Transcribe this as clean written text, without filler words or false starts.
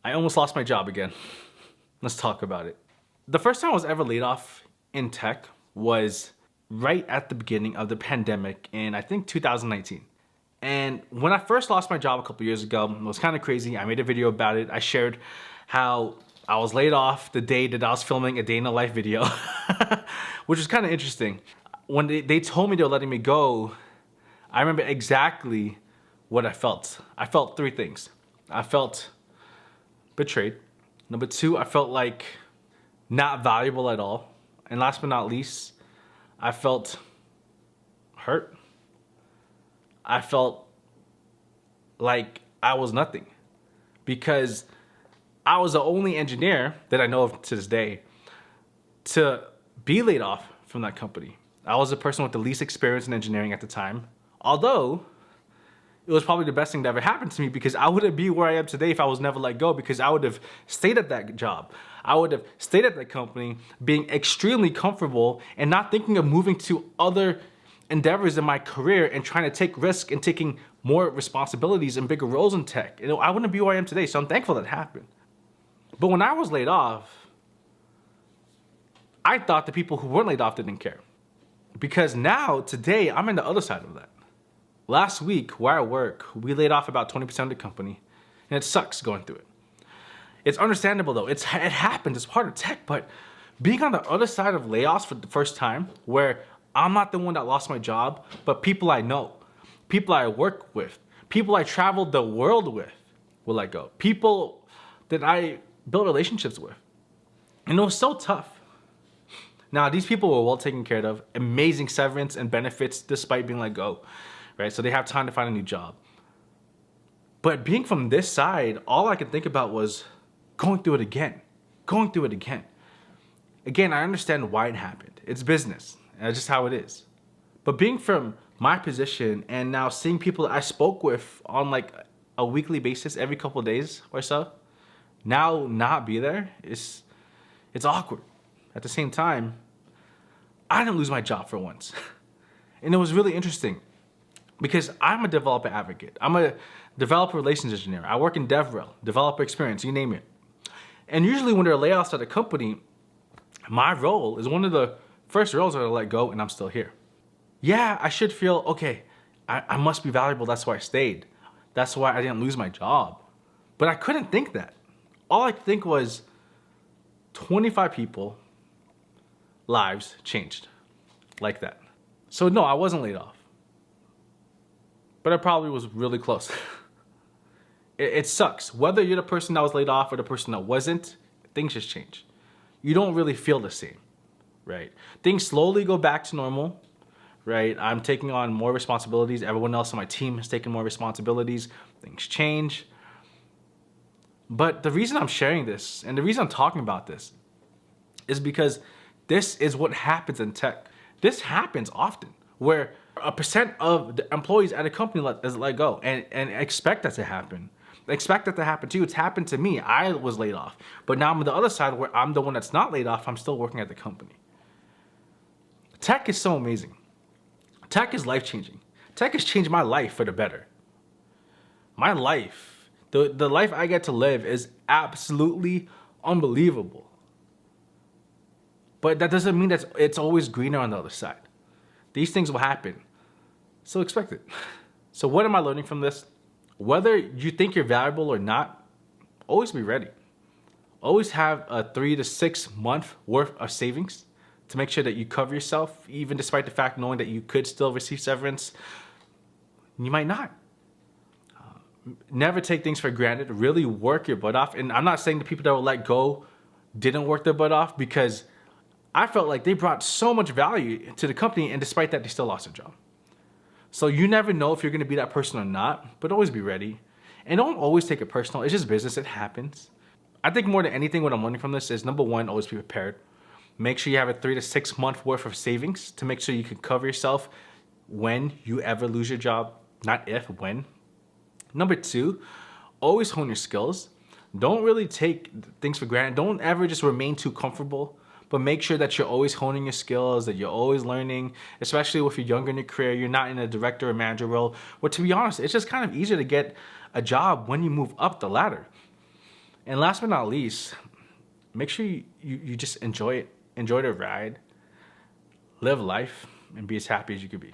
I almost lost my job again. Let's talk about it. The first time I was ever laid off in tech was right at the beginning of the pandemic in, I think, 2019. And when I first lost my job a couple years ago, it was kind of crazy. I made a video about it. I shared how I was laid off the day that I was filming a day in the life video, which was kind of interesting. When they told me they were letting me go, I remember exactly what I felt. I felt three things. I felt betrayed. Number two, I felt like not valuable at all. And last but not least, I felt hurt. I felt like I was nothing because I was the only engineer that I know of to this day to be laid off from that company. I was the person with the least experience in engineering at the time, although it was probably the best thing that ever happened to me because I wouldn't be where I am today if I was never let go, because I would have stayed at that job. I would have stayed at that company being extremely comfortable and not thinking of moving to other endeavors in my career and trying to take risks and taking more responsibilities and bigger roles in tech. I wouldn't be where I am today, so I'm thankful that happened. But when I was laid off, I thought the people who weren't laid off didn't care. Because now, today, I'm in the other side of that. Last week, where I work, we laid off about 20% of the company, and it sucks going through it. It's understandable though, it happens, it's part of tech, but being on the other side of layoffs for the first time, where I'm not the one that lost my job, but people I know, people I work with, people I traveled the world with will let go. People that I built relationships with. And it was so tough. Now, these people were well taken care of, amazing severance and benefits despite being let go, right? So they have time to find a new job. But being from this side, all I could think about was going through it again. Again, I understand why it happened. It's business, and that's just how it is. But being from my position and now seeing people that I spoke with on like a weekly basis every couple of days or so, now not be there, it's awkward. At the same time, I didn't lose my job for once. And it was really interesting because I'm a developer advocate. I'm a developer relations engineer. I work in DevRel, developer experience, you name it. And usually when there are layoffs at a company, my role is one of the first roles that I let go, and I'm still here. Yeah, I should feel, okay, I must be valuable, that's why I stayed. That's why I didn't lose my job. But I couldn't think that. All I could think was 25 people, lives changed like that. So no, I wasn't laid off. But I probably was really close. It sucks. Whether you're the person that was laid off or the person that wasn't, things just change. You don't really feel the same, right? Things slowly go back to normal, right? I'm taking on more responsibilities. Everyone else on my team is taking more responsibilities. Things change. But the reason I'm sharing this and the reason I'm talking about this is because this is what happens in tech. This happens often where a percent of the employees at a company is let go and expect that to happen. Expect that to happen to you. It's happened to me. I was laid off. But now I'm on the other side where I'm the one that's not laid off. I'm still working at the company. Tech is so amazing. Tech is life-changing. Tech has changed my life for the better. My life, the life I get to live is absolutely unbelievable. But that doesn't mean that it's always greener on the other side. These things will happen. So expect it. So what am I learning from this? Whether you think you're valuable or not, always be ready. Always have a 3 to 6 month worth of savings to make sure that you cover yourself, even despite the fact knowing that you could still receive severance. You might not. Never take things for granted. Really work your butt off. And I'm not saying the people that were let go didn't work their butt off, because I felt like they brought so much value to the company, and despite that, they still lost their job. So you never know if you're going to be that person or not, but always be ready. And don't always take it personal. It's just business. It happens. I think more than anything, what I'm learning from this is, number one, always be prepared. Make sure you have a 3 to 6 month worth of savings to make sure you can cover yourself when you ever lose your job. Not if, when. Number two, always hone your skills. Don't really take things for granted. Don't ever just remain too comfortable. But make sure that you're always honing your skills, that you're always learning, especially if you're younger in your career, you're not in a director or manager role. Well, to be honest, it's just kind of easier to get a job when you move up the ladder. And last but not least, make sure you just enjoy it. Enjoy the ride, live life, and be as happy as you could be.